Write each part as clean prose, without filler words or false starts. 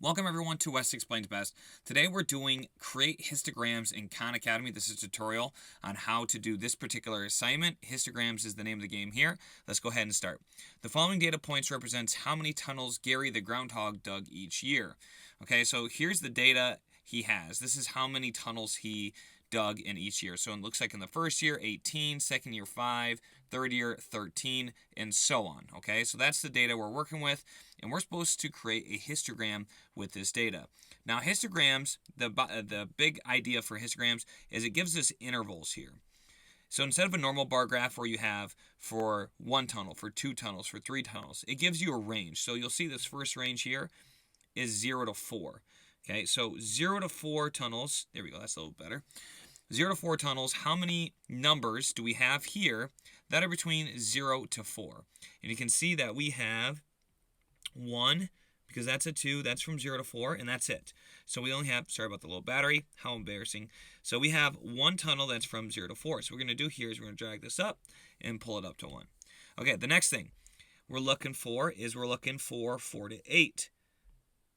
Welcome everyone to West Explains Best. Today we're doing create histograms in Khan Academy. This is a tutorial on how to do this particular assignment. Histograms is the name of the game here. Let's go ahead and start. The following data points represents how many tunnels Gary the groundhog dug each year. Okay, so here's the data he has. This is how many tunnels he dug in each year. So it looks like in the first year 18, second year 5, third year 13, and so on. Okay, so that's the data we're working with, and we're supposed to create a histogram with this data. Now histograms, the big idea for histograms is it gives us intervals here. So instead of a normal bar graph where you have for 1 tunnel, for 2 tunnels, for 3 tunnels, it gives you a range. So you'll see this first range here is 0 to 4. Okay, so 0 to 4 tunnels, there we go, that's a little better. 0 to 4 tunnels, how many numbers do we have here that are between 0 to 4? And you can see that we have 1, because that's a 2, that's from 0 to 4, and that's it. So we only have, sorry about the little battery, how embarrassing. So we have 1 tunnel that's from 0 to 4. So what we're going to do here is we're going to drag this up and pull it up to 1. Okay, the next thing we're looking for is 4 to 8.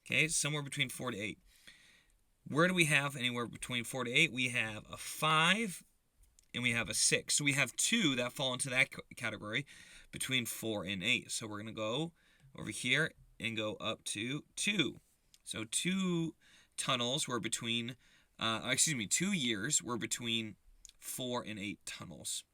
Okay, somewhere between 4 to 8. Where do we have anywhere between 4 to 8? We have a 5 and we have a 6. So we have 2 that fall into that category between 4 and 8. So we're going to go over here and go up to 2. So 2 tunnels were between, 2 years were between 4 and 8 tunnels.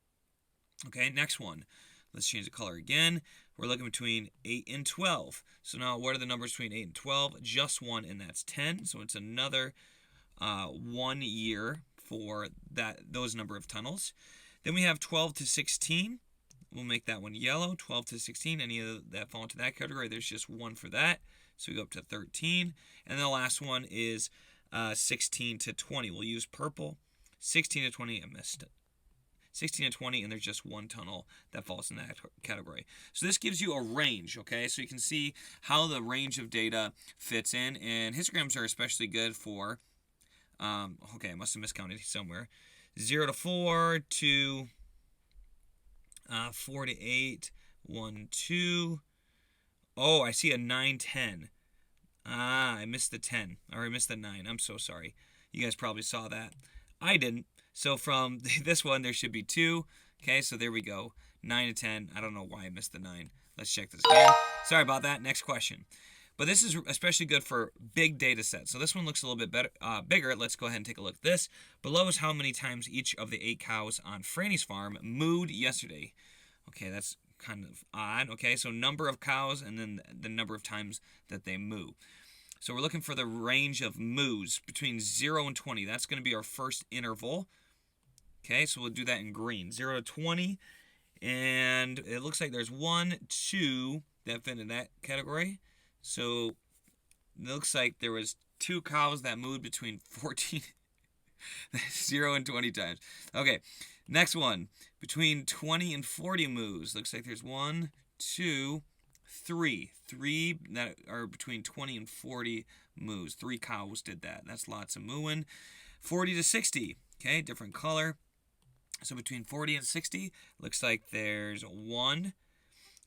Okay, next one. Let's change the color again. We're looking between 8 and 12. So now what are the numbers between 8 and 12? Just 1, and that's 10. So it's another 1 year for those number of tunnels. Then we have 12 to 16. We'll make that one yellow. 12 to 16, any of that fall into that category, there's just 1 for that. So we go up to 13. And then the last one is 16 to 20. We'll use purple. 16 to 20, I missed it. 16 to 20, and there's just 1 tunnel that falls in that category. So this gives you a range, okay? So you can see how the range of data fits in, and histograms are especially good for, okay, I must have miscounted somewhere, 0 to 4 to 4 to 8, 1, 2. Oh, I see a 9, 10. I missed the 10, or I missed the 9. I'm so sorry. You guys probably saw that. I didn't. So from this one, there should be 2. Okay, so there we go. 9 to 10. I don't know why I missed the 9. Let's check this again. Sorry about that. Next question. But this is especially good for big data sets. So this one looks a little bit better, bigger. Let's go ahead and take a look at this. Below is how many times each of the 8 cows on Franny's farm mooed yesterday. Okay, that's kind of odd. Okay, so number of cows and then the number of times that they moo. So we're looking for the range of moos between 0 and 20. That's going to be our first interval. Okay, so we'll do that in green. 0 to 20. And it looks like there's 1, 2 that fit in that category. So it looks like there was 2 cows that mooed between 0 and 20 times. Okay, next one. Between 20 and 40 moos. Looks like there's 1, 2, 3. 3 that are between 20 and 40 moos. 3 cows did that. That's lots of mooing. 40 to 60. Okay, different color. So between 40 and 60, looks like there's 1.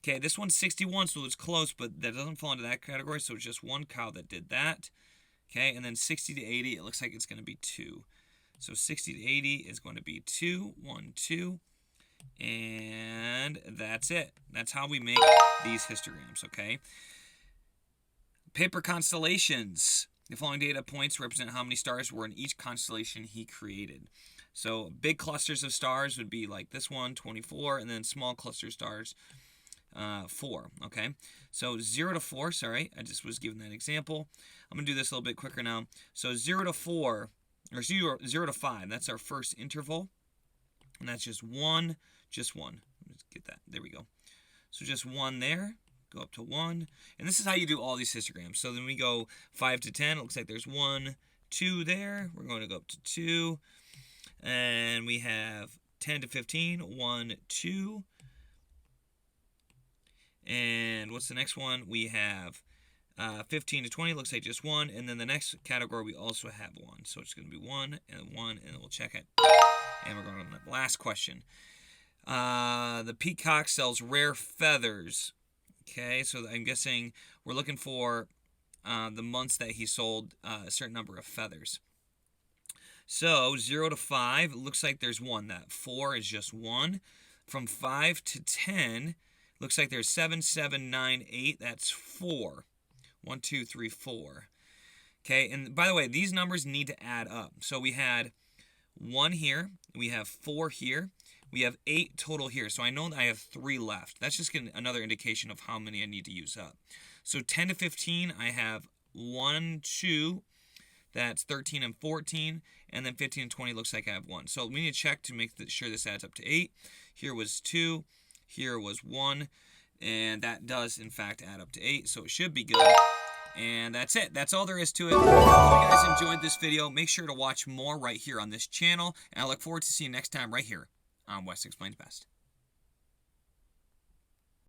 Okay, this one's 61, so it's close, but that doesn't fall into that category, so it's just 1 cow that did that. Okay, and then 60 to 80, it looks like it's going to be 2. So 60 to 80 is going to be 2, 1, 2, and that's it. That's how we make these histograms, okay? Paper constellations. The following data points represent how many stars were in each constellation he created. So big clusters of stars would be like this one, 24, and then small cluster stars, 4, okay? So 0 to 4, sorry, I just was given that example. I'm going to do this a little bit quicker now. So 0 to 4, or 0 to 5, that's our first interval, and that's just 1, just 1. Let's get that, there we go. So just 1 there, go up to 1, and this is how you do all these histograms. So then we go 5 to 10, it looks like there's 1, 2 there, we're going to go up to 2, and we have 10 to 15, 1, 2. And what's the next one? We have 15 to 20, looks like just 1. And then the next category, we also have 1. So it's going to be 1 and 1, and we'll check it. And we're going on the last question. The peacock sells rare feathers. Okay, so I'm guessing we're looking for the months that he sold a certain number of feathers. So 0 to 5, it looks like there's 1. That 4 is just 1. From 5 to 10, looks like there's 7, 7, 9, 8. That's 4. 1, 2, 3, 4. Okay, and by the way, these numbers need to add up. So we had 1 here, we have 4 here, we have 8 total here. So I know that I have 3 left. That's just another indication of how many I need to use up. So 10 to 15, I have 1, 2, that's 13 and 14, and then 15 and 20 looks like I have 1. So we need to check to make sure this adds up to 8. Here was 2, here was 1, and that does in fact add up to 8, so it should be good. And that's it. That's all there is to it. If you guys enjoyed this video, make sure to watch more right here on this channel, and I look forward to seeing you next time right here on Wes Explains Best.